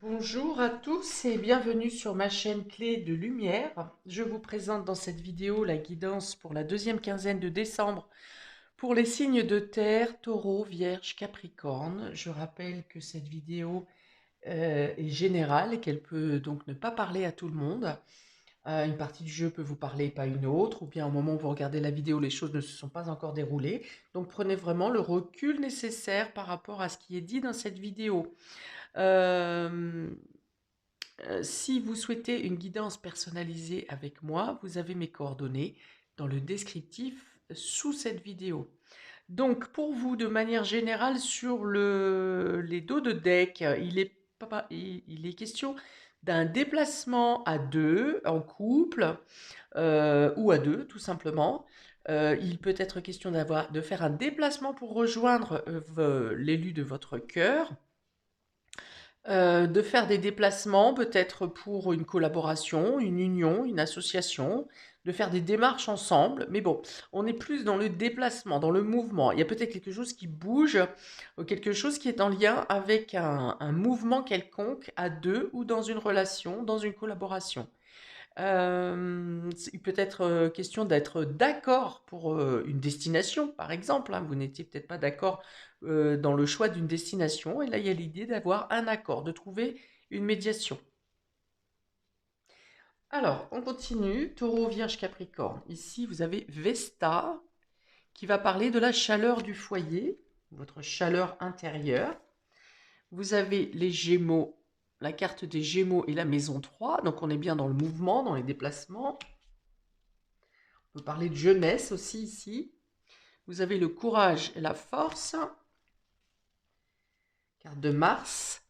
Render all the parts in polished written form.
Bonjour à tous et bienvenue sur ma chaîne Clé de Lumière. Je vous présente dans cette vidéo la guidance pour la deuxième quinzaine de décembre pour les signes de terre, Taureau, Vierge, Capricorne. Je rappelle que cette vidéo est générale et qu'elle peut donc ne pas parler à tout le monde. Une partie du jeu peut vous parler, pas une autre, ou bien au moment où vous regardez la vidéo, les choses ne se sont pas encore déroulées. Donc prenez vraiment le recul nécessaire par rapport à ce qui est dit dans cette vidéo. Euh, Si vous souhaitez une guidance personnalisée avec moi, vous avez mes coordonnées dans le descriptif sous cette vidéo. Donc pour vous, de manière générale, sur les dos de deck, il est question d'un déplacement à deux, en couple, ou à deux, tout simplement. Il peut être question de faire un déplacement pour rejoindre l'élu de votre cœur, de faire des déplacements, peut-être pour une collaboration, une union, une association, de faire des démarches ensemble. Mais bon, on est plus dans le déplacement, dans le mouvement. Il y a peut-être quelque chose qui bouge, ou quelque chose qui est en lien avec un mouvement quelconque à deux ou dans une relation, dans une collaboration. Il peut être question d'être d'accord pour une destination, par exemple, hein. Vous n'étiez peut-être pas d'accord dans le choix d'une destination, et là, il y a l'idée d'avoir un accord, de trouver une médiation. Alors, on continue. Taureau, Vierge, Capricorne. Ici, vous avez Vesta qui va parler de la chaleur du foyer, votre chaleur intérieure. Vous avez les Gémeaux, la carte des Gémeaux et la maison 3. Donc, on est bien dans le mouvement, dans les déplacements. On peut parler de jeunesse aussi ici. Vous avez le courage et la force, carte de Mars.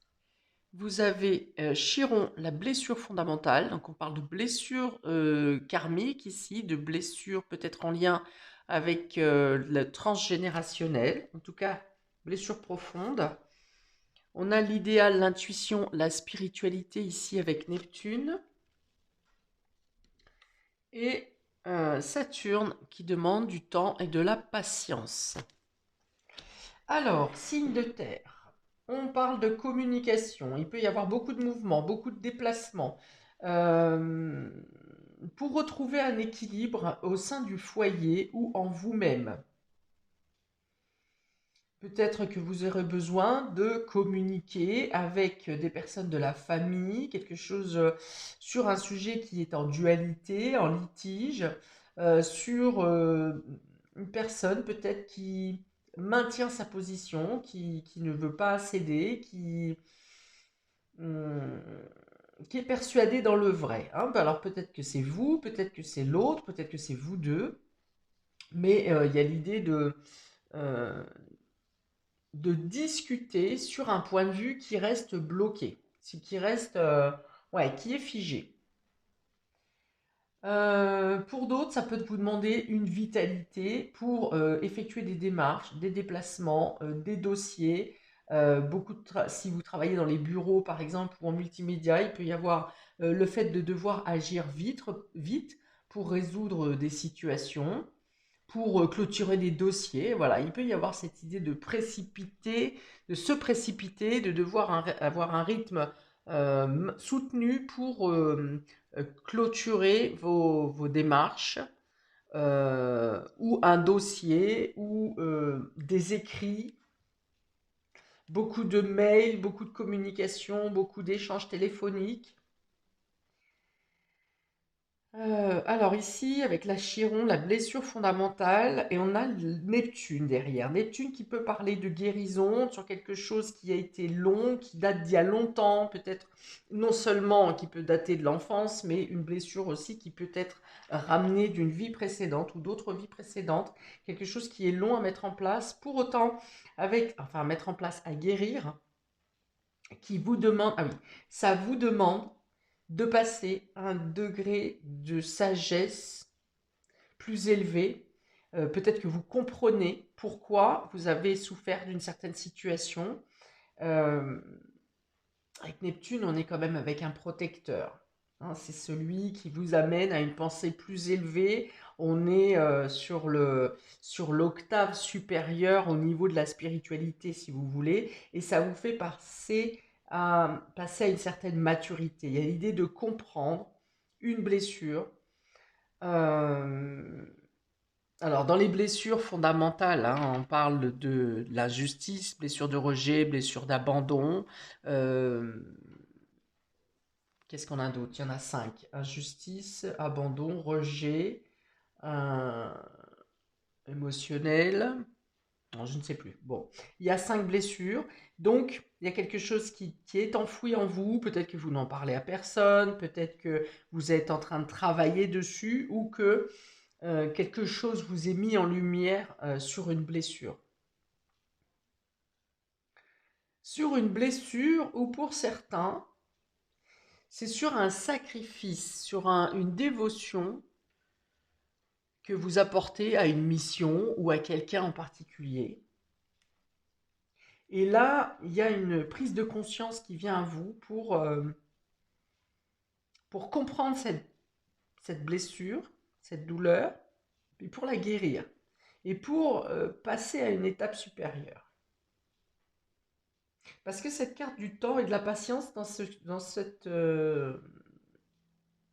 Vous avez Chiron, la blessure fondamentale. Donc on parle de blessure karmique ici, de blessure peut-être en lien avec le transgénérationnel. En tout cas, blessure profonde. On a l'idéal, l'intuition, la spiritualité ici avec Neptune. Et Saturne qui demande du temps et de la patience. Alors, signe de terre. On parle de communication. Il peut y avoir beaucoup de mouvements, beaucoup de déplacements. Euh, pour retrouver un équilibre au sein du foyer ou en vous-même. Peut-être que vous aurez besoin de communiquer avec des personnes de la famille, quelque chose sur un sujet qui est en dualité, en litige, sur une personne peut-être qui maintient sa position, qui ne veut pas céder, hum, qui est persuadé dans le vrai, hein. Alors peut-être que c'est vous, peut-être que c'est l'autre, peut-être que c'est vous deux, mais il y a l'idée euh, de discuter sur un point de vue qui reste bloqué, qui reste, ouais, qui est figé. Pour d'autres, ça peut vous demander une vitalité pour effectuer des démarches, des déplacements, des dossiers. Si vous travaillez dans les bureaux, par exemple, ou en multimédia, il peut y avoir le fait de devoir agir vite, vite pour résoudre des situations, pour clôturer des dossiers. Voilà, il peut y avoir cette idée de précipiter, de se précipiter, de devoir avoir un rythme soutenu pour clôturer vos démarches, ou un dossier, ou des écrits, beaucoup de mails, beaucoup de communications, beaucoup d'échanges téléphoniques. Alors ici, avec la Chiron, la blessure fondamentale, et on a Neptune derrière. Neptune qui peut parler de guérison sur quelque chose qui a été long, qui date d'il y a longtemps, peut-être non seulement qui peut dater de l'enfance, mais une blessure aussi qui peut être ramenée d'une vie précédente ou d'autres vies précédentes. Quelque chose qui est long à mettre en place, pour autant, enfin, mettre en place, à guérir, qui vous demande, ah oui, ça vous demande de passer à un degré de sagesse plus élevé. Peut-être que vous comprenez pourquoi vous avez souffert d'une certaine situation. Euh, avec Neptune, on est quand même avec un protecteur, hein. C'est celui qui vous amène à une pensée plus élevée. On est sur l'octave supérieure au niveau de la spiritualité, si vous voulez, et ça vous fait passer à passer à une certaine maturité. Il y a l'idée de comprendre une blessure. Euh, alors, dans les blessures fondamentales, hein, on parle de l'injustice, blessure de rejet, blessure d'abandon. Euh, Qu'est-ce qu'on a d'autre? Il y en a 5. Injustice, abandon, rejet, euh, émotionnel. Non, je ne sais plus. Bon, il y a 5 blessures. Donc, il y a quelque chose qui est enfoui en vous. Peut-être que vous n'en parlez à personne. Peut-être que vous êtes en train de travailler dessus ou que quelque chose vous est mis en lumière sur une blessure. Sur une blessure ou pour certains, c'est sur un sacrifice, sur une dévotion que vous apportez à une mission ou à quelqu'un en particulier. Et là, il y a une prise de conscience qui vient à vous pour comprendre cette blessure, cette douleur, et pour la guérir, et pour passer à une étape supérieure. Parce que cette carte du temps et de la patience dans cette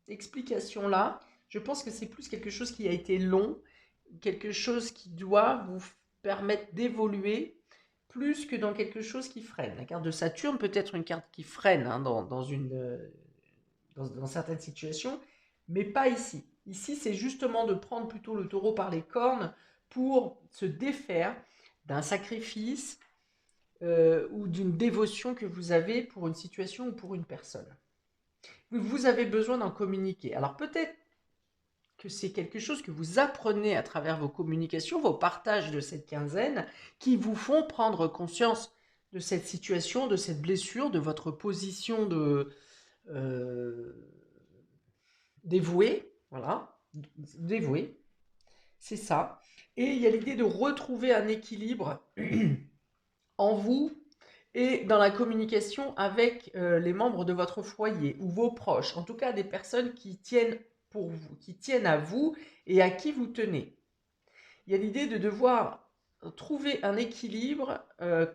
explication-là, je pense que c'est plus quelque chose qui a été long, quelque chose qui doit vous permettre d'évoluer plus que dans quelque chose qui freine. La carte de Saturne peut être une carte qui freine hein, dans certaines situations, mais pas ici. Ici, c'est justement de prendre plutôt le taureau par les cornes pour se défaire d'un sacrifice ou d'une dévotion que vous avez pour une situation ou pour une personne. Vous avez besoin d'en communiquer. Alors peut-être que c'est quelque chose que vous apprenez à travers vos communications, vos partages de cette quinzaine, qui vous font prendre conscience de cette situation, de cette blessure, de votre position dévouée, voilà, dévouée, c'est ça. Et il y a l'idée de retrouver un équilibre en vous et dans la communication avec les membres de votre foyer ou vos proches, en tout cas des personnes qui tiennent pour vous, qui tiennent à vous et à qui vous tenez. Il y a l'idée de devoir trouver un équilibre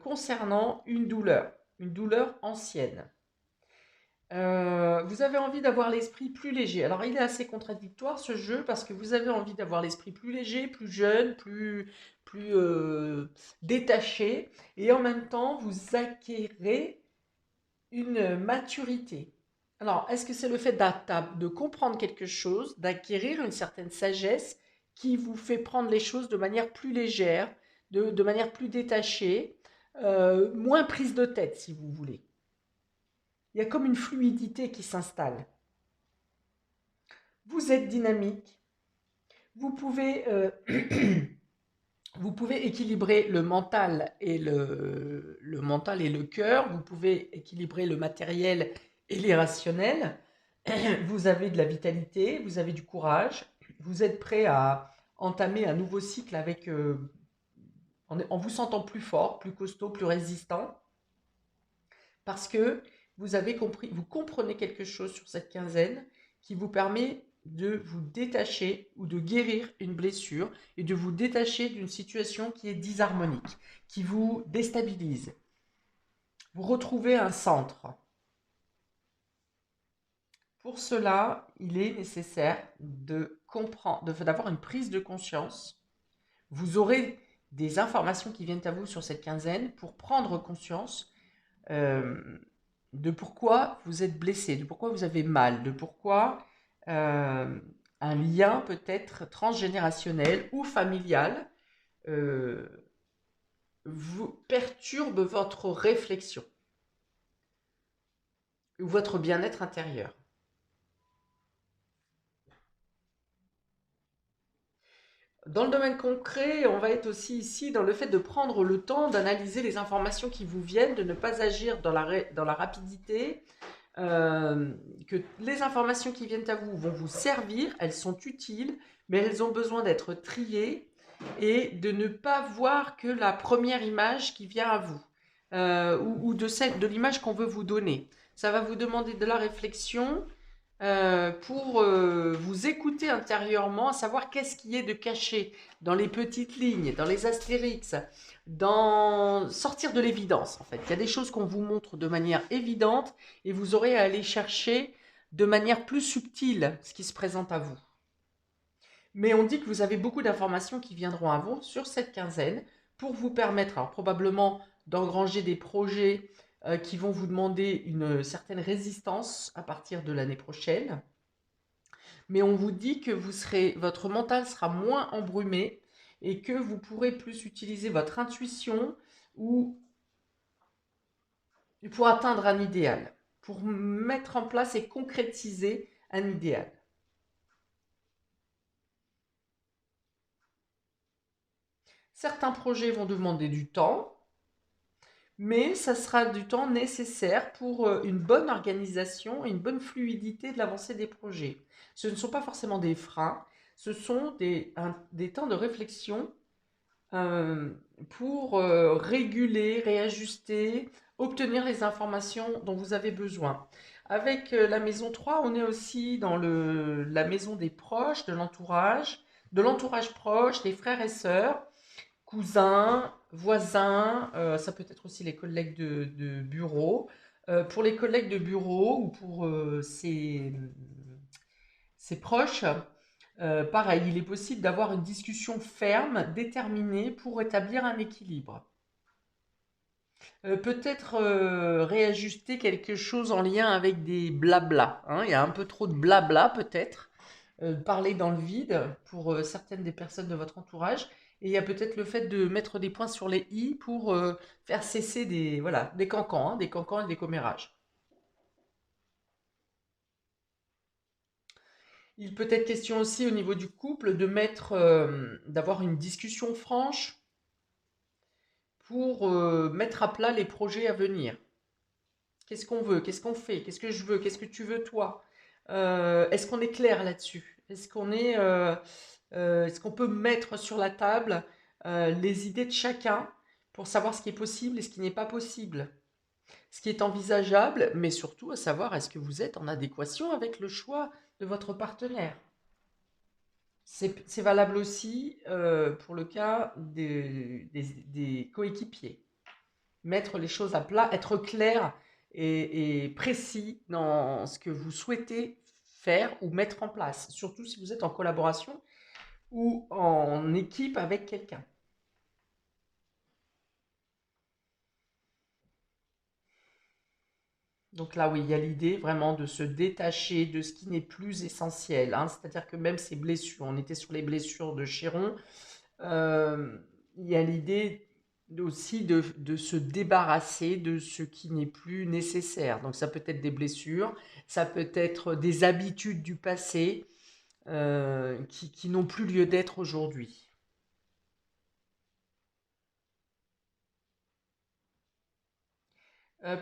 concernant une douleur ancienne. Vous avez envie d'avoir l'esprit plus léger. Alors il est assez contradictoire ce jeu parce que vous avez envie d'avoir l'esprit plus léger, plus jeune, plus détaché et en même temps vous acquérez une maturité. Alors est-ce que c'est le fait de comprendre quelque chose, d'acquérir une certaine sagesse qui vous fait prendre les choses de manière plus légère, de manière plus détachée, moins prise de tête si vous voulez. Il y a comme une fluidité qui s'installe. Vous êtes dynamique. Vous pouvez, vous pouvez équilibrer le mental et le cœur. Vous pouvez équilibrer le matériel et l'irrationnel. Vous avez de la vitalité, vous avez du courage. Vous êtes prêt à entamer un nouveau cycle avec, en vous sentant plus fort, plus costaud, plus résistant. Parce que vous avez compris, vous comprenez quelque chose sur cette quinzaine qui vous permet de vous détacher ou de guérir une blessure et de vous détacher d'une situation qui est disharmonique, qui vous déstabilise. Vous retrouvez un centre. Pour cela, il est nécessaire d'avoir une prise de conscience. Vous aurez des informations qui viennent à vous sur cette quinzaine pour prendre conscience de pourquoi vous êtes blessé, de pourquoi vous avez mal, de pourquoi un lien peut-être transgénérationnel ou familial vous perturbe votre réflexion ou votre bien-être intérieur. Dans le domaine concret, on va être aussi ici dans le fait de prendre le temps d'analyser les informations qui vous viennent, de ne pas agir dans la rapidité, que les informations qui viennent à vous vont vous servir, elles sont utiles, mais elles ont besoin d'être triées et de ne pas voir que la première image qui vient à vous ou de l'image qu'on veut vous donner. Ça va vous demander de la réflexion, pour vous écouter intérieurement, à savoir qu'est-ce qui est de caché dans les petites lignes, dans les astérix, dans sortir de l'évidence en fait. Il y a des choses qu'on vous montre de manière évidente et vous aurez à aller chercher de manière plus subtile ce qui se présente à vous. Mais on dit que vous avez beaucoup d'informations qui viendront à vous sur cette quinzaine pour vous permettre, alors probablement d'engranger des projets qui vont vous demander une certaine résistance à partir de l'année prochaine. Mais on vous dit que votre mental sera moins embrumé et que vous pourrez plus utiliser votre intuition ou pour atteindre un idéal, pour mettre en place et concrétiser un idéal. Certains projets vont demander du temps, mais ça sera du temps nécessaire pour une bonne organisation et une bonne fluidité de l'avancée des projets. Ce ne sont pas forcément des freins, ce sont des temps de réflexion euh, pour réguler, réajuster, obtenir les informations dont vous avez besoin. Avec la maison 3, on est aussi dans la maison des proches, de l'entourage proche, des frères et sœurs, cousins, voisins, ça peut être aussi les collègues de bureau. Pour les collègues de bureau ou pour ses proches, pareil, il est possible d'avoir une discussion ferme, déterminée pour établir un équilibre. Peut-être réajuster quelque chose en lien avec des blabla, hein. Il y a un peu trop de blabla peut-être. Parler dans le vide pour certaines des personnes de votre entourage. Et il y a peut-être le fait de mettre des points sur les i pour faire cesser voilà, des cancans et des commérages. Il peut être question aussi au niveau du couple d'avoir une discussion franche pour mettre à plat les projets à venir. Qu'est-ce qu'on veut? Qu'est-ce qu'on fait? Qu'est-ce que je veux? Qu'est-ce que tu veux toi? Est-ce qu'on est clair là-dessus? Est-ce qu'on peut mettre sur la table les idées de chacun pour savoir ce qui est possible et ce qui n'est pas possible? Ce qui est envisageable, mais surtout à savoir est-ce que vous êtes en adéquation avec le choix de votre partenaire? C'est valable aussi pour le cas des coéquipiers. Mettre les choses à plat, être clair et précis dans ce que vous souhaitez faire ou mettre en place, surtout si vous êtes en collaboration ou en équipe avec quelqu'un. Donc là, oui, il y a l'idée vraiment de se détacher de ce qui n'est plus essentiel, hein. C'est-à-dire que même ces blessures, on était sur les blessures de Chiron, euh, il y a l'idée aussi de se débarrasser de ce qui n'est plus nécessaire. Donc ça peut être des blessures, ça peut être des habitudes du passé qui n'ont plus lieu d'être aujourd'hui.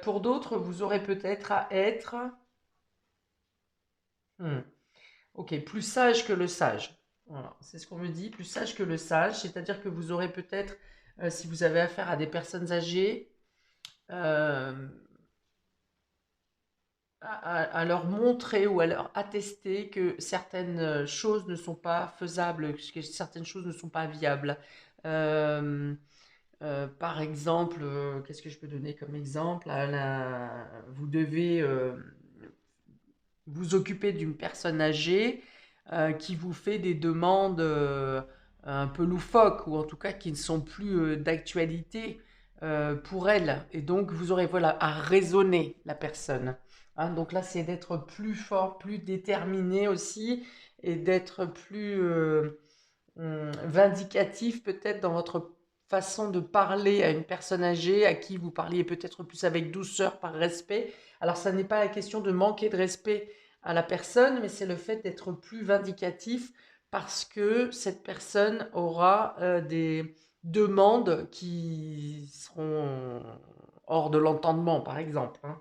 Pour d'autres, vous aurez peut-être à être hmm, ok, plus sage que le sage. Voilà, c'est ce qu'on me dit, plus sage que le sage, c'est-à-dire que vous aurez peut-être, si vous avez affaire à des personnes âgées, euh, à leur montrer ou à leur attester que certaines choses ne sont pas faisables, que certaines choses ne sont pas viables. Euh, Par exemple, qu'est-ce que je peux donner comme exemple? Vous devez vous occuper d'une personne âgée qui vous fait des demandes un peu loufoques ou en tout cas qui ne sont plus d'actualité pour elle. Et donc vous aurez voilà à raisonner la personne. Hein, donc là c'est d'être plus fort, plus déterminé aussi et d'être plus vindicatif peut-être dans votre façon de parler à une personne âgée à qui vous parliez peut-être plus avec douceur, par respect. Alors ça n'est pas la question de manquer de respect à la personne, mais c'est le fait d'être plus vindicatif parce que cette personne aura des demandes qui seront hors de l'entendement, par exemple, hein.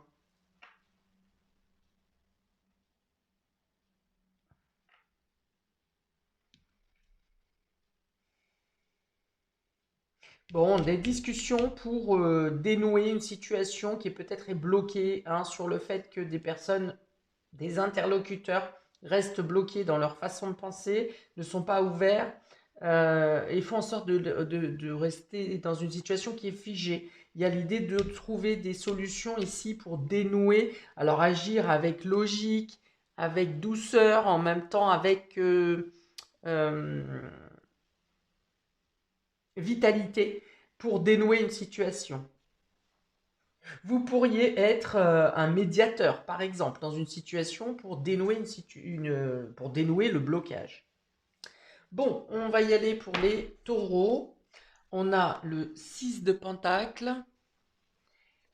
Bon, des discussions pour dénouer une situation qui peut-être est bloquée hein, sur le fait que des personnes Des interlocuteurs restent bloqués dans leur façon de penser, ne sont pas ouverts et font en sorte de rester dans une situation qui est figée. Il y a l'idée de trouver des solutions ici pour dénouer, alors agir avec logique, avec douceur, en même temps avec euh, vitalité pour dénouer une situation. Vous pourriez être un médiateur, par exemple, dans une situation pour dénouer, pour dénouer le blocage. Bon, on va y aller pour les taureaux. On a le 6 de Pentacle.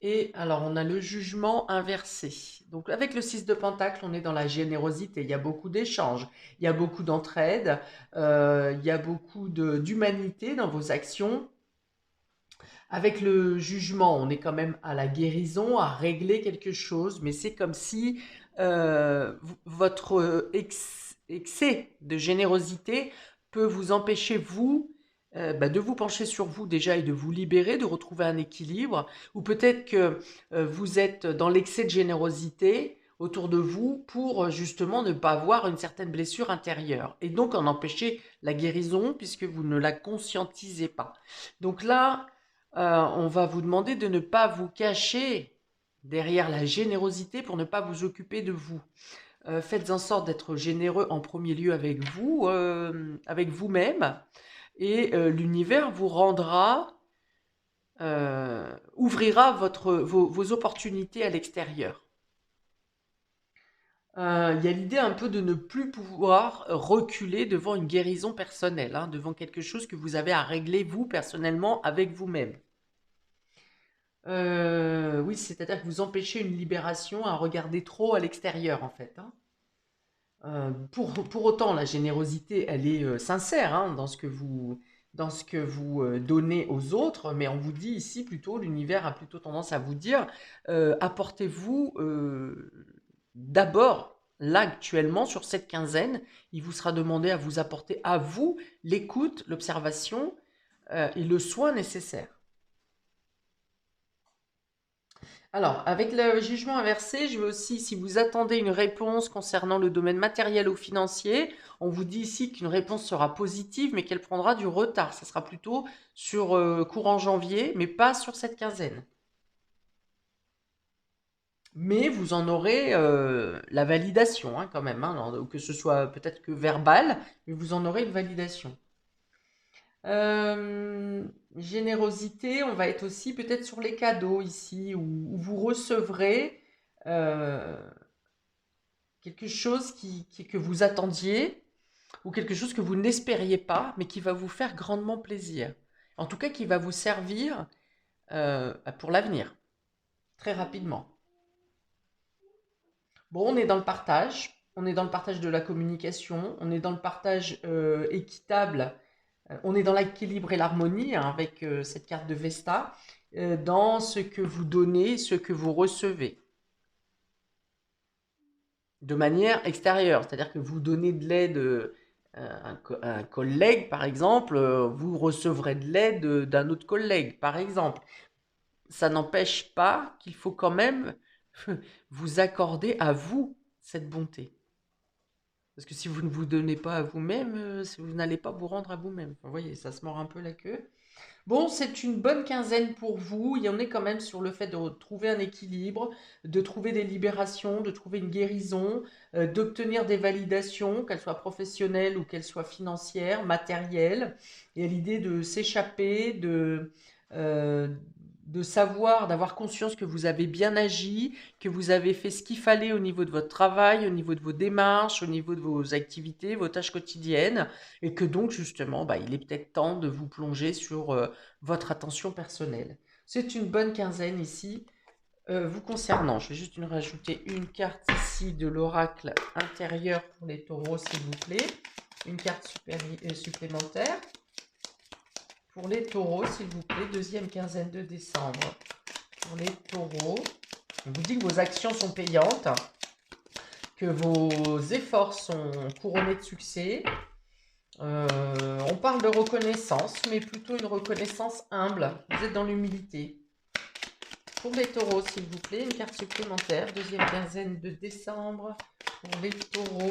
Et alors, on a le jugement inversé. Donc, avec le 6 de Pentacle, on est dans la générosité. Il y a beaucoup d'échanges, il y a beaucoup d'entraide, il y a beaucoup d'humanité dans vos actions. Avec le jugement, on est quand même à la guérison, à régler quelque chose, mais c'est comme si votre excès de générosité peut vous empêcher, vous, de vous pencher sur vous déjà et de vous libérer, de retrouver un équilibre, ou peut-être que vous êtes dans l'excès de générosité autour de vous pour justement ne pas avoir une certaine blessure intérieure, et donc en empêcher la guérison puisque vous ne la conscientisez pas. Donc là, on va vous demander de ne pas vous cacher derrière la générosité pour ne pas vous occuper de vous. Faites en sorte d'être généreux en premier lieu avec vous, avec vous-même, et l'univers vous rendra, ouvrira vos opportunités à l'extérieur. Il y a l'idée un peu de ne plus pouvoir reculer devant une guérison personnelle, hein, devant quelque chose que vous avez à régler vous personnellement avec vous-même. Oui, c'est-à-dire que vous empêchez une libération à regarder trop à l'extérieur, en fait, hein. Pour autant, la générosité, elle est sincère, hein, dans ce que vous donnez aux autres, mais on vous dit ici plutôt, l'univers a plutôt tendance à vous dire, apportez-vous d'abord, là actuellement, sur cette quinzaine, il vous sera demandé à vous apporter à vous l'écoute, l'observation et le soin nécessaire. Alors, avec le jugement inversé, je veux aussi, si vous attendez une réponse concernant le domaine matériel ou financier, on vous dit ici qu'une réponse sera positive, mais qu'elle prendra du retard. Ça sera plutôt sur courant janvier, mais pas sur cette quinzaine. Mais vous en aurez la validation, hein, quand même, hein, que ce soit peut-être que verbal, mais vous en aurez une validation. Générosité, on va être aussi peut-être sur les cadeaux ici, où vous recevrez euh, quelque chose que vous attendiez, ou quelque chose que vous n'espériez pas, mais qui va vous faire grandement plaisir. En tout cas, qui va vous servir pour l'avenir, très rapidement. Bon, on est dans le partage, on est dans le partage de la communication, on est dans le partage équitable. On est dans l'équilibre et l'harmonie, hein, avec cette carte de Vesta, dans ce que vous donnez, ce que vous recevez, de manière extérieure. C'est-à-dire que vous donnez de l'aide à un collègue, par exemple, vous recevrez de l'aide d'un autre collègue, par exemple. Ça n'empêche pas qu'il faut quand même vous accorder à vous cette bonté. Parce que si vous ne vous donnez pas à vous-même, vous n'allez pas vous rendre à vous-même. Enfin, vous voyez, ça se mord un peu la queue. Bon, c'est une bonne quinzaine pour vous. Il y en est quand même sur le fait de trouver un équilibre, de trouver des libérations, de trouver une guérison, d'obtenir des validations, qu'elles soient professionnelles ou qu'elles soient financières, matérielles. Et l'idée de s'échapper, euh, de savoir, d'avoir conscience que vous avez bien agi, que vous avez fait ce qu'il fallait au niveau de votre travail, au niveau de vos démarches, au niveau de vos activités, vos tâches quotidiennes, et que donc justement, il est peut-être temps de vous plonger sur votre attention personnelle. C'est une bonne quinzaine ici vous concernant. Je vais juste rajouter une carte ici de l'oracle intérieur pour les taureaux, s'il vous plaît. Une carte supplémentaire. Pour les taureaux, s'il vous plaît, deuxième quinzaine de décembre. Pour les taureaux, on vous dit que vos actions sont payantes, que vos efforts sont couronnés de succès. On parle de reconnaissance, mais plutôt une reconnaissance humble. Vous êtes dans l'humilité. Pour les taureaux, s'il vous plaît, une carte supplémentaire. Deuxième quinzaine de décembre pour les taureaux.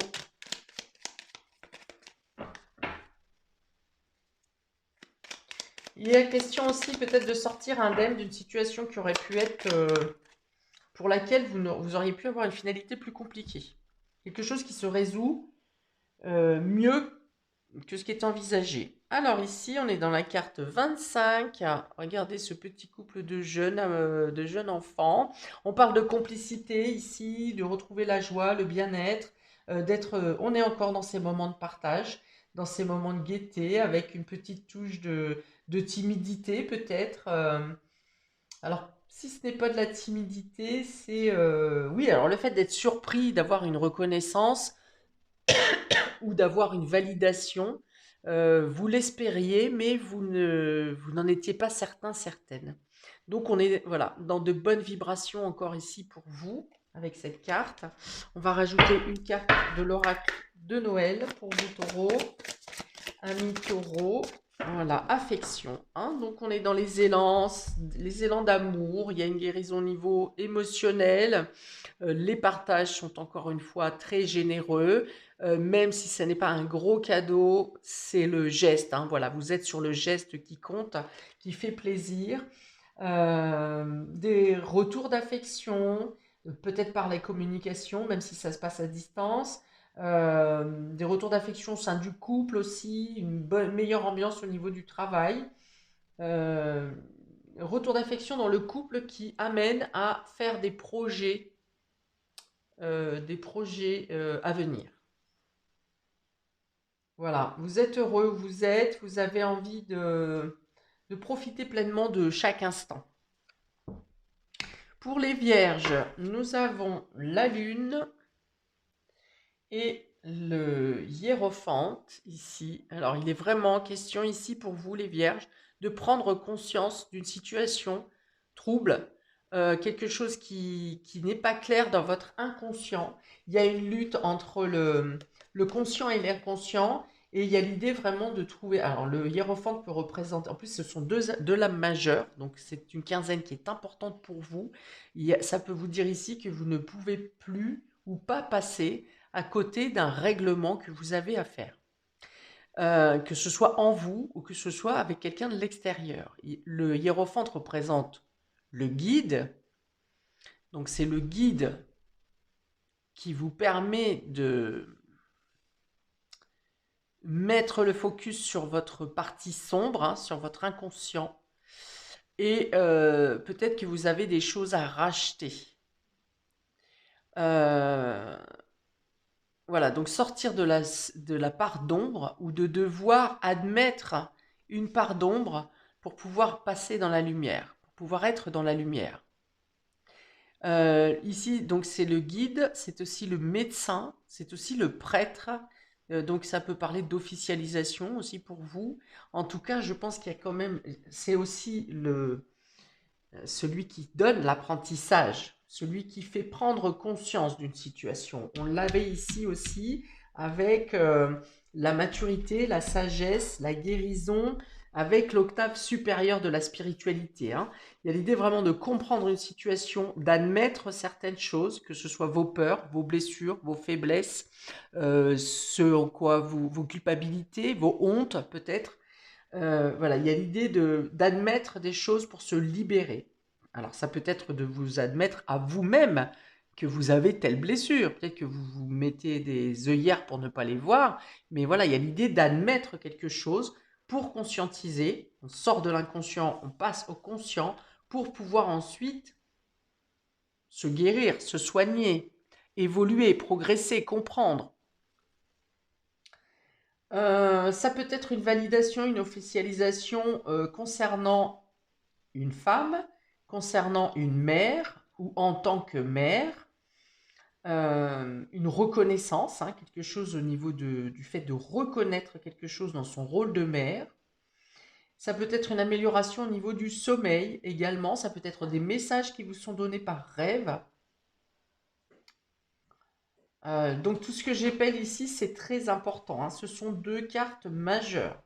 Il y a question aussi peut-être de sortir indemne d'une situation qui aurait pu être pour laquelle vous auriez pu avoir une finalité plus compliquée. Quelque chose qui se résout mieux que ce qui est envisagé. Alors ici, on est dans la carte 25. Regardez ce petit couple de jeunes enfants. On parle de complicité ici, de retrouver la joie, le bien-être, on est encore dans ces moments de partage, dans ces moments de gaieté, avec une petite touche de timidité peut-être. Alors, si ce n'est pas de la timidité, c'est... oui, alors le fait d'être surpris, d'avoir une reconnaissance ou d'avoir une validation, vous l'espériez, mais vous n'en étiez pas certain, certaine. Donc, on est voilà, dans de bonnes vibrations encore ici pour vous, avec cette carte. On va rajouter une carte de l'oracle de Noël pour vous, taureaux. Amis taureaux. Voilà, affection. Hein. Donc, on est dans les élans d'amour. Il y a une guérison au niveau émotionnel. Les partages sont encore une fois très généreux. Même si ce n'est pas un gros cadeau, c'est le geste. Hein. Voilà, vous êtes sur le geste qui compte, qui fait plaisir. Des retours d'affection, peut-être par la communication, même si ça se passe à distance. Des retours d'affection au sein du couple aussi, une meilleure ambiance au niveau du travail. Retour d'affection dans le couple qui amène à faire des projets à venir. Voilà, vous êtes heureux, vous avez envie de profiter pleinement de chaque instant. Pour les vierges, nous avons la lune et le hiérophante ici. Alors, il est vraiment question ici pour vous, les vierges, de prendre conscience d'une situation trouble, quelque chose qui n'est pas clair dans votre inconscient. Il y a une lutte entre le conscient et l'inconscient. Et il y a l'idée vraiment de trouver. Alors, le hiérophante peut représenter. En plus, ce sont deux lames majeures. Donc, c'est une quinzaine qui est importante pour vous. Ça peut vous dire ici que vous ne pouvez plus ou pas passer à côté d'un règlement que vous avez à faire. Que ce soit en vous ou que ce soit avec quelqu'un de l'extérieur. Le hiérophante représente le guide. Donc, c'est le guide qui vous permet de mettre le focus sur votre partie sombre, hein, sur votre inconscient. Et peut-être que vous avez des choses à racheter. Voilà, donc sortir de la part d'ombre ou de devoir admettre une part d'ombre pour pouvoir passer dans la lumière, pour pouvoir être dans la lumière. Ici, donc c'est le guide, c'est aussi le médecin, c'est aussi le prêtre. Donc ça peut parler d'officialisation aussi pour vous. En tout cas, je pense qu'il y a quand même, c'est aussi celui qui donne l'apprentissage, celui qui fait prendre conscience d'une situation. On l'avait ici aussi avec la maturité, la sagesse, la guérison, avec l'octave supérieure de la spiritualité. Hein. Il y a l'idée vraiment de comprendre une situation, d'admettre certaines choses, que ce soit vos peurs, vos blessures, vos faiblesses, ce en quoi vos culpabilités, vos hontes peut-être. Voilà, il y a l'idée d'admettre des choses pour se libérer. Alors, ça peut être de vous admettre à vous-même que vous avez telle blessure. Peut-être que vous vous mettez des œillères pour ne pas les voir. Mais voilà, il y a l'idée d'admettre quelque chose pour conscientiser. On sort de l'inconscient, on passe au conscient pour pouvoir ensuite se guérir, se soigner, évoluer, progresser, comprendre. Ça peut être une validation, une officialisation concernant une femme, concernant une mère ou en tant que mère, une reconnaissance, hein, quelque chose au niveau du fait de reconnaître quelque chose dans son rôle de mère. Ça peut être une amélioration au niveau du sommeil également, ça peut être des messages qui vous sont donnés par rêve. Donc tout ce que j'appelle ici, c'est très important. Hein. Ce sont deux cartes majeures.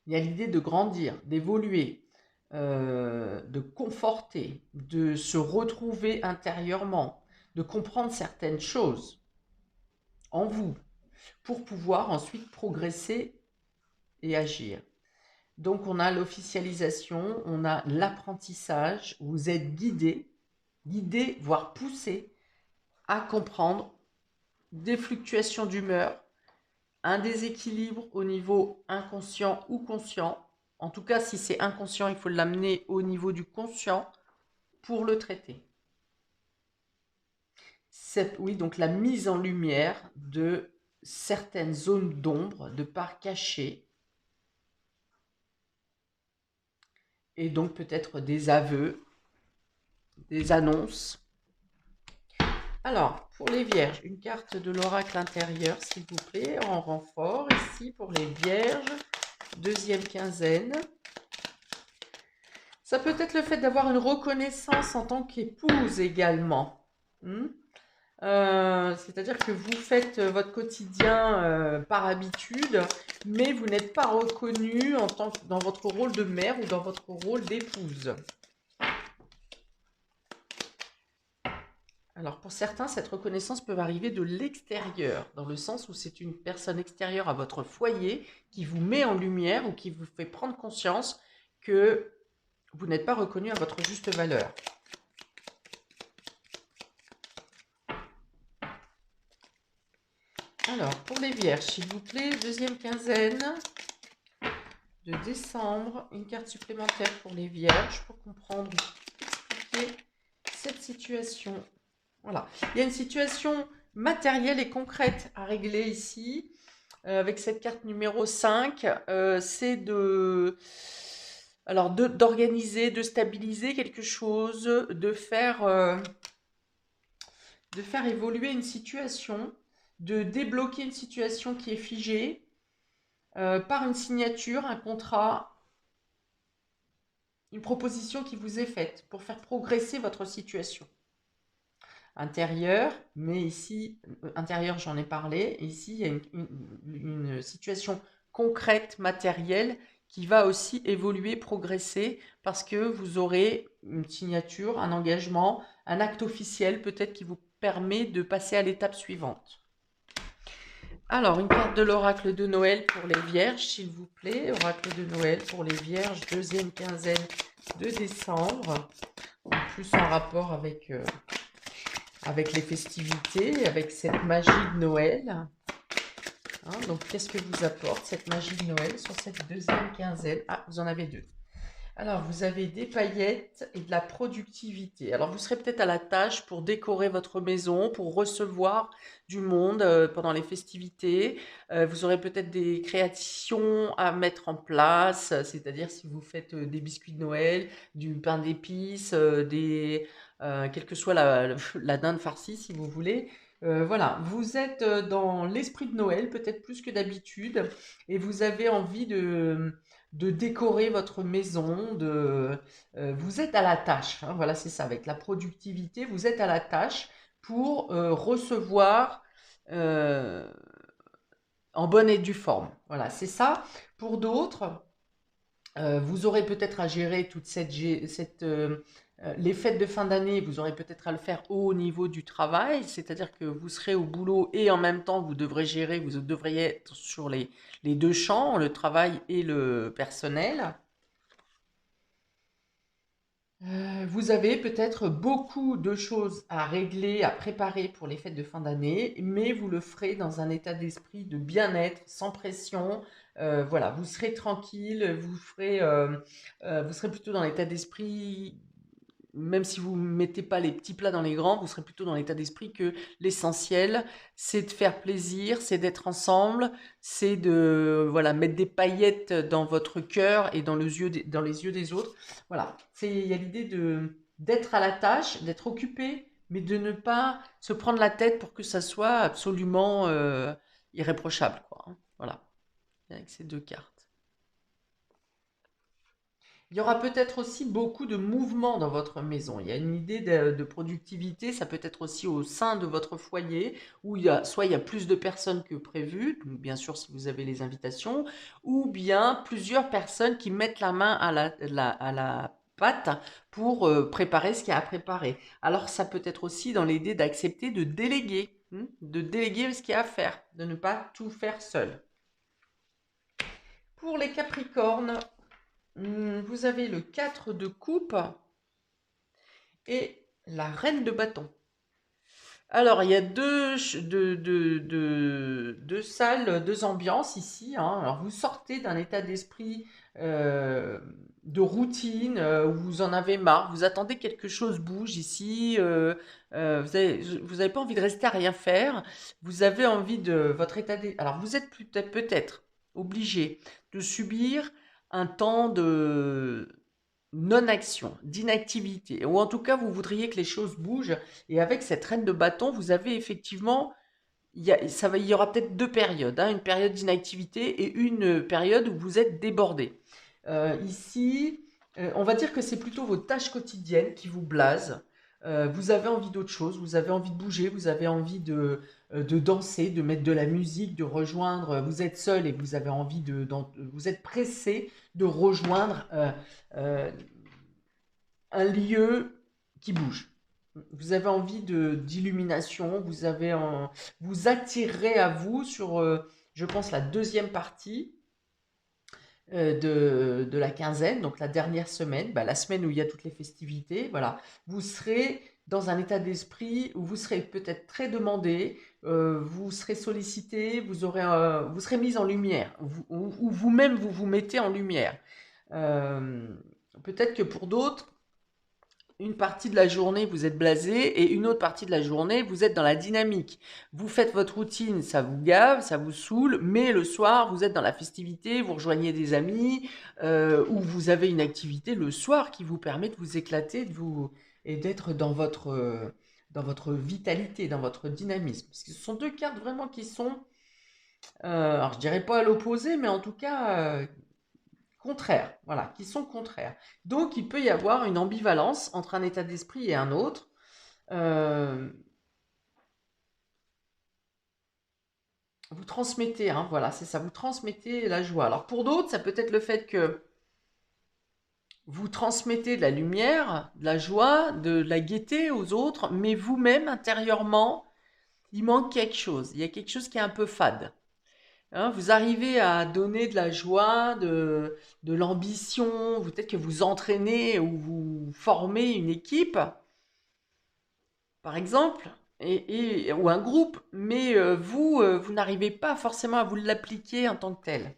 Il y a l'idée de grandir, d'évoluer. de conforter, de se retrouver intérieurement, de comprendre certaines choses en vous pour pouvoir ensuite progresser et agir. Donc on a l'officialisation, on a l'apprentissage, vous êtes guidé, voire poussé à comprendre des fluctuations d'humeur, un déséquilibre au niveau inconscient ou conscient. En tout cas, si c'est inconscient, il faut l'amener au niveau du conscient pour le traiter. Oui, donc la mise en lumière de certaines zones d'ombre, de parts cachées, et donc peut-être des aveux, des annonces. Alors, pour les vierges, une carte de l'oracle intérieur, s'il vous plaît, en renfort, ici pour les vierges, deuxième quinzaine. Ça peut être le fait d'avoir une reconnaissance en tant qu'épouse également. C'est-à-dire que vous faites votre quotidien par habitude, mais vous n'êtes pas reconnu dans votre rôle de mère ou dans votre rôle d'épouse. Alors pour certains, cette reconnaissance peut arriver de l'extérieur, dans le sens où c'est une personne extérieure à votre foyer qui vous met en lumière ou qui vous fait prendre conscience que vous n'êtes pas reconnu à votre juste valeur. Alors, pour les vierges, s'il vous plaît, deuxième quinzaine de décembre, une carte supplémentaire pour les vierges pour comprendre, expliquer cette situation. Voilà, il y a une situation matérielle et concrète à régler ici. Avec cette carte numéro 5, c'est d'organiser, de stabiliser quelque chose, de faire évoluer une situation, de débloquer une situation qui est figée par une signature, un contrat, une proposition qui vous est faite pour faire progresser votre situation. Intérieur, mais ici, intérieur j'en ai parlé, ici il y a une situation concrète, matérielle, qui va aussi évoluer, progresser, parce que vous aurez une signature, un engagement, un acte officiel peut-être qui vous permet de passer à l'étape suivante. Alors, une carte de l'oracle de Noël pour les vierges, s'il vous plaît. Oracle de Noël pour les vierges, deuxième quinzaine de décembre. En plus en rapport avec les festivités, avec cette magie de Noël. Donc, qu'est-ce que vous apporte cette magie de Noël sur cette deuxième quinzaine? Ah, vous en avez deux. Alors, vous avez des paillettes et de la productivité. Alors, vous serez peut-être à la tâche pour décorer votre maison, pour recevoir du monde pendant les festivités. Vous aurez peut-être des créations à mettre en place, c'est-à-dire si vous faites des biscuits de Noël, du pain d'épices, quelle que soit la dinde farcie, si vous voulez. Voilà, vous êtes dans l'esprit de Noël, peut-être plus que d'habitude, et vous avez envie de décorer votre maison, vous êtes à la tâche, hein, voilà, c'est ça, avec la productivité, vous êtes à la tâche pour recevoir euh, en bonne et due forme. Voilà, c'est ça. Pour d'autres, vous aurez peut-être à gérer les fêtes de fin d'année, vous aurez peut-être à le faire au niveau du travail, c'est-à-dire que vous serez au boulot et en même temps vous devriez être sur les deux champs, le travail et le personnel. Vous avez peut-être beaucoup de choses à régler, à préparer pour les fêtes de fin d'année, mais vous le ferez dans un état d'esprit de bien-être, sans pression. Voilà, vous serez tranquille, vous serez plutôt dans l'état d'esprit, même si vous ne mettez pas les petits plats dans les grands, vous serez plutôt dans l'état d'esprit que l'essentiel, c'est de faire plaisir, c'est d'être ensemble, c'est de voilà, mettre des paillettes dans votre cœur et dans les yeux des autres. Voilà, il y a l'idée d'être à la tâche, d'être occupé, mais de ne pas se prendre la tête pour que ça soit absolument irréprochable, quoi, hein. Voilà, avec ces deux cartes. Il y aura peut-être aussi beaucoup de mouvements dans votre maison. Il y a une idée de productivité, ça peut être aussi au sein de votre foyer, où soit il y a plus de personnes que prévu, donc bien sûr si vous avez les invitations, ou bien plusieurs personnes qui mettent la main à la pâte pour préparer ce qu'il y a à préparer. Alors ça peut être aussi dans l'idée d'accepter de déléguer ce qu'il y a à faire, de ne pas tout faire seul. Pour les Capricornes, vous avez le 4 de coupe et la reine de bâton. Alors, il y a deux salles, deux ambiances ici, hein. Alors, vous sortez d'un état d'esprit euh, de routine où vous en avez marre, vous attendez que quelque chose bouge ici, vous avez pas envie de rester à rien faire, vous avez envie de votre état d'esprit. Alors, vous êtes peut-être obligé de subir un temps de non-action, d'inactivité, ou en tout cas vous voudriez que les choses bougent, et avec cette reine de bâton, vous avez effectivement, il y aura peut-être deux périodes, hein, une période d'inactivité et une période où vous êtes débordé. Ici, on va dire que c'est plutôt vos tâches quotidiennes qui vous blasent. Vous avez envie d'autre chose, vous avez envie de bouger, vous avez envie de danser, de mettre de la musique, de rejoindre. Vous êtes seul et vous avez envie vous êtes pressé de rejoindre euh, un lieu qui bouge. Vous avez envie d'illumination, vous attirerez à vous sur, je pense, la deuxième partie de la quinzaine, donc la dernière semaine, la semaine où il y a toutes les festivités. Voilà, vous serez dans un état d'esprit où vous serez peut-être très demandé, vous serez sollicité, vous serez mis en lumière, ou vous-même vous vous mettez en lumière. Euh, Peut-être que pour d'autres, une partie de la journée, vous êtes blasé, et une autre partie de la journée, vous êtes dans la dynamique. Vous faites votre routine, ça vous gave, ça vous saoule, mais le soir, vous êtes dans la festivité, vous rejoignez des amis, ou vous avez une activité le soir qui vous permet de vous éclater, et d'être dans votre vitalité, dans votre dynamisme. Parce que ce sont deux cartes vraiment qui sont, alors je dirais pas à l'opposé, mais en tout cas, contraires, voilà, qui sont contraires. Donc il peut y avoir une ambivalence entre un état d'esprit et un autre. Euh, Vous transmettez, hein, voilà, c'est ça, vous transmettez la joie. Alors pour d'autres, ça peut être le fait que vous transmettez de la lumière, de la joie, de la gaieté aux autres, mais vous-même, intérieurement, il manque quelque chose. Il y a quelque chose qui est un peu fade. Hein, vous arrivez à donner de la joie, de l'ambition, peut-être que vous entraînez ou vous formez une équipe, par exemple, ou un groupe, mais vous n'arrivez pas forcément à vous l'appliquer en tant que tel.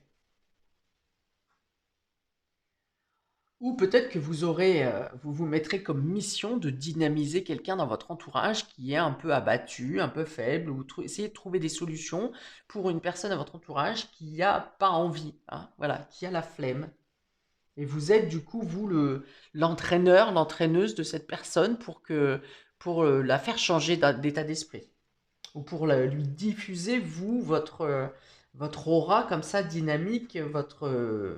Ou peut-être que vous vous mettrez comme mission de dynamiser quelqu'un dans votre entourage qui est un peu abattu, un peu faible, ou essayez de trouver des solutions pour une personne à votre entourage qui n'a pas envie, hein, voilà, qui a la flemme. Et vous êtes du coup, vous, l'entraîneur, l'entraîneuse de cette personne pour la faire changer d'état d'esprit. Ou pour lui diffuser, vous, votre aura comme ça, dynamique, votre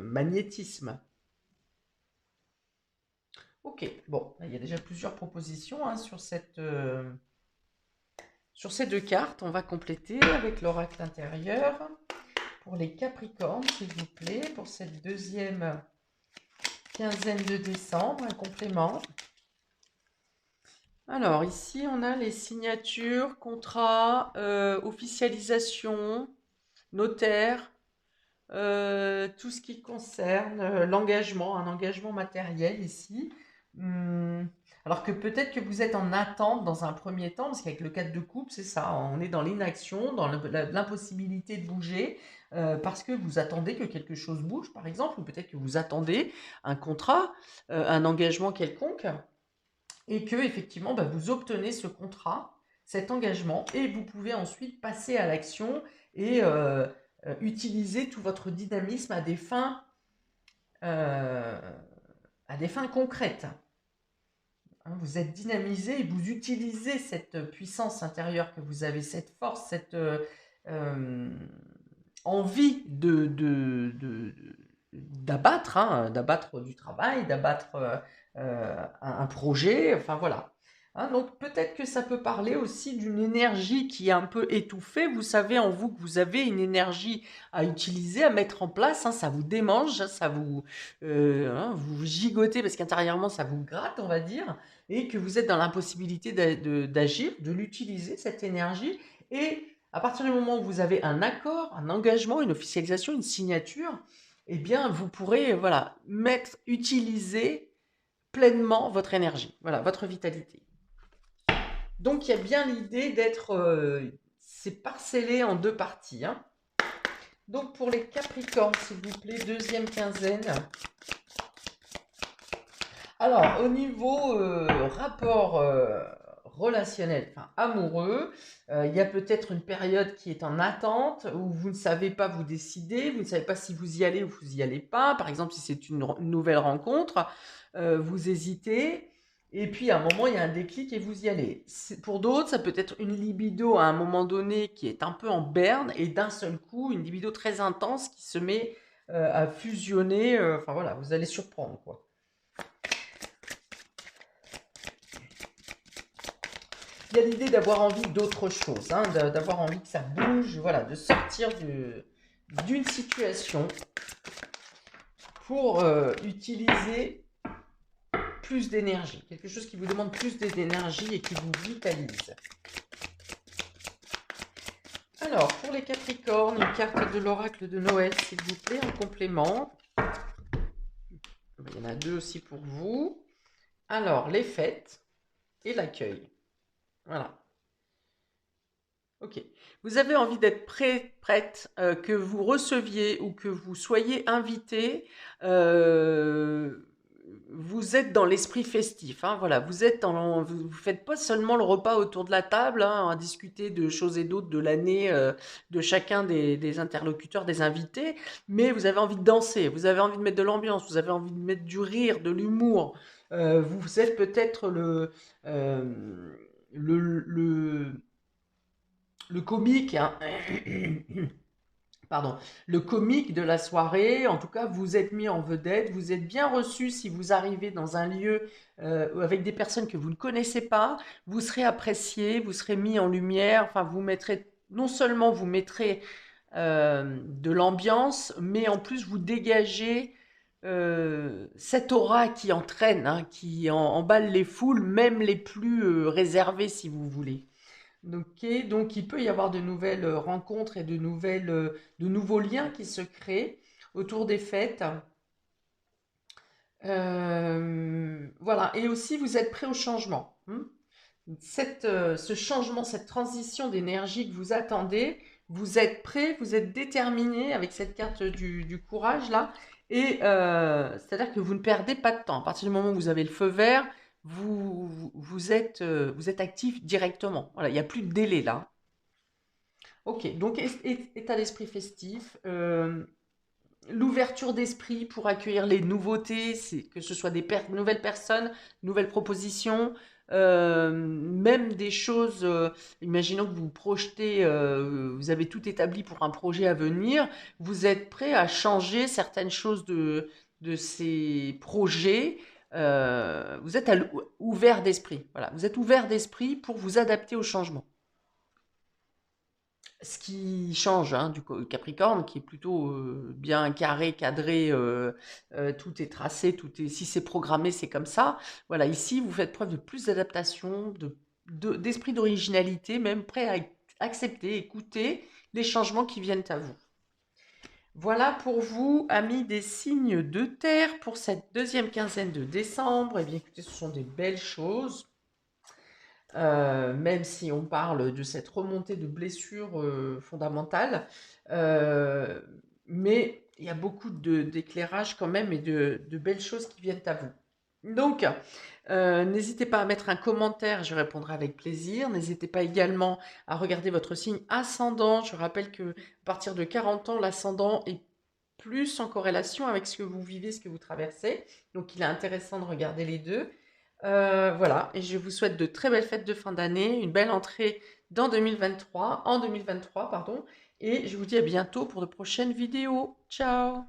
magnétisme. Ok, bon, il y a déjà plusieurs propositions hein, sur ces deux cartes. On va compléter avec l'oracle intérieur pour les Capricornes, s'il vous plaît, pour cette deuxième quinzaine de décembre, un complément. Alors, ici, on a les signatures, contrats, officialisation, notaire, tout ce qui concerne l'engagement, un engagement matériel ici. Hum, alors que peut-être que vous êtes en attente dans un premier temps, parce qu'avec le 4 de coupe, c'est ça, on est dans l'inaction, dans l'impossibilité de bouger, parce que vous attendez que quelque chose bouge, par exemple, ou peut-être que vous attendez un contrat, un engagement quelconque, et que effectivement vous obtenez ce contrat, cet engagement, et vous pouvez ensuite passer à l'action et utiliser tout votre dynamisme euh, à des fins concrètes. Hein, vous êtes dynamisé et vous utilisez cette puissance intérieure que vous avez, cette force, cette euh, envie d'abattre, hein, d'abattre du travail, d'abattre un projet, enfin voilà. Hein, donc peut-être que ça peut parler aussi d'une énergie qui est un peu étouffée. Vous savez en vous que vous avez une énergie à utiliser, à mettre en place. Hein, ça vous démange, hein, hein, vous gigotez parce qu'intérieurement ça vous gratte, on va dire, et que vous êtes dans l'impossibilité d'agir, de l'utiliser, cette énergie. Et à partir du moment où vous avez un accord, un engagement, une officialisation, une signature, eh bien vous pourrez voilà, utiliser pleinement votre énergie, voilà, votre vitalité. Donc il y a bien l'idée d'être, c'est parcellé en deux parties. Hein. Donc pour les Capricornes, s'il vous plaît, deuxième quinzaine. Alors au niveau rapport relationnel, enfin amoureux, il y a peut-être une période qui est en attente où vous ne savez pas vous décider, vous ne savez pas si vous y allez ou vous y allez pas. Par exemple, si c'est une nouvelle rencontre, vous hésitez. Et puis à un moment, il y a un déclic et vous y allez. Pour d'autres, ça peut être une libido à un moment donné qui est un peu en berne et d'un seul coup, une libido très intense qui se met à fusionner. Enfin voilà, vous allez surprendre quoi. Il y a l'idée d'avoir envie d'autre chose, hein, d'avoir envie que ça bouge, voilà, de sortir d'une situation pour utiliser plus d'énergie, quelque chose qui vous demande plus d'énergie et qui vous vitalise. Alors, pour les Capricornes, une carte de l'oracle de Noël, s'il vous plaît, en complément. Il y en a deux aussi pour vous. Alors, les fêtes et l'accueil. Voilà. Ok. Vous avez envie d'être prête, que vous receviez ou que vous soyez invité. Vous êtes dans l'esprit festif. Hein, voilà, vous faites pas seulement le repas autour de la table, hein, à discuter de choses et d'autres de l'année de chacun des interlocuteurs, des invités, mais vous avez envie de danser, vous avez envie de mettre de l'ambiance, vous avez envie de mettre du rire, de l'humour. Vous êtes peut-être euh, le le comique, hein, pardon, le comique de la soirée. En tout cas, vous êtes mis en vedette, vous êtes bien reçu si vous arrivez dans un lieu avec des personnes que vous ne connaissez pas. Vous serez apprécié, vous serez mis en lumière. Enfin, vous mettrez non seulement vous mettrez de l'ambiance, mais en plus vous dégagez cette aura qui entraîne, hein, qui emballe les foules, même les plus réservées, si vous voulez. Ok, donc il peut y avoir de nouvelles rencontres et de nouveaux liens qui se créent autour des fêtes. Voilà, et aussi vous êtes prêt au changement. Ce changement, cette transition d'énergie que vous attendez, vous êtes prêt, vous êtes déterminé avec cette carte du courage là, et c'est-à-dire que vous ne perdez pas de temps. À partir du moment où vous avez le feu vert, vous êtes actif directement. Voilà, il n'y a plus de délai là. Ok, donc état d'esprit festif, l'ouverture d'esprit pour accueillir les nouveautés, que ce soit nouvelles personnes, nouvelles propositions, même des choses, imaginons que vous projetez, vous avez tout établi pour un projet à venir, vous êtes prêt à changer certaines choses de ces projets, vous êtes ouvert d'esprit, voilà, vous êtes ouvert d'esprit pour vous adapter au changement. Ce qui change hein, du Capricorne, qui est plutôt bien carré, cadré, tout est tracé, si c'est programmé, c'est comme ça. Voilà, ici, vous faites preuve de plus d'adaptation, d'esprit d'originalité, même prêt à accepter, écouter les changements qui viennent à vous. Voilà pour vous, amis des signes de terre, pour cette deuxième quinzaine de décembre. Eh bien, écoutez, ce sont des belles choses. Même si on parle de cette remontée de blessures fondamentales. Mais il y a beaucoup d'éclairage quand même et de belles choses qui viennent à vous. Donc, n'hésitez pas à mettre un commentaire, je répondrai avec plaisir. N'hésitez pas également à regarder votre signe ascendant. Je rappelle que à partir de 40 ans, l'ascendant est plus en corrélation avec ce que vous vivez, ce que vous traversez. Donc, il est intéressant de regarder les deux. Voilà, et je vous souhaite de très belles fêtes de fin d'année, une belle entrée en 2023, pardon, et je vous dis à bientôt pour de prochaines vidéos. Ciao!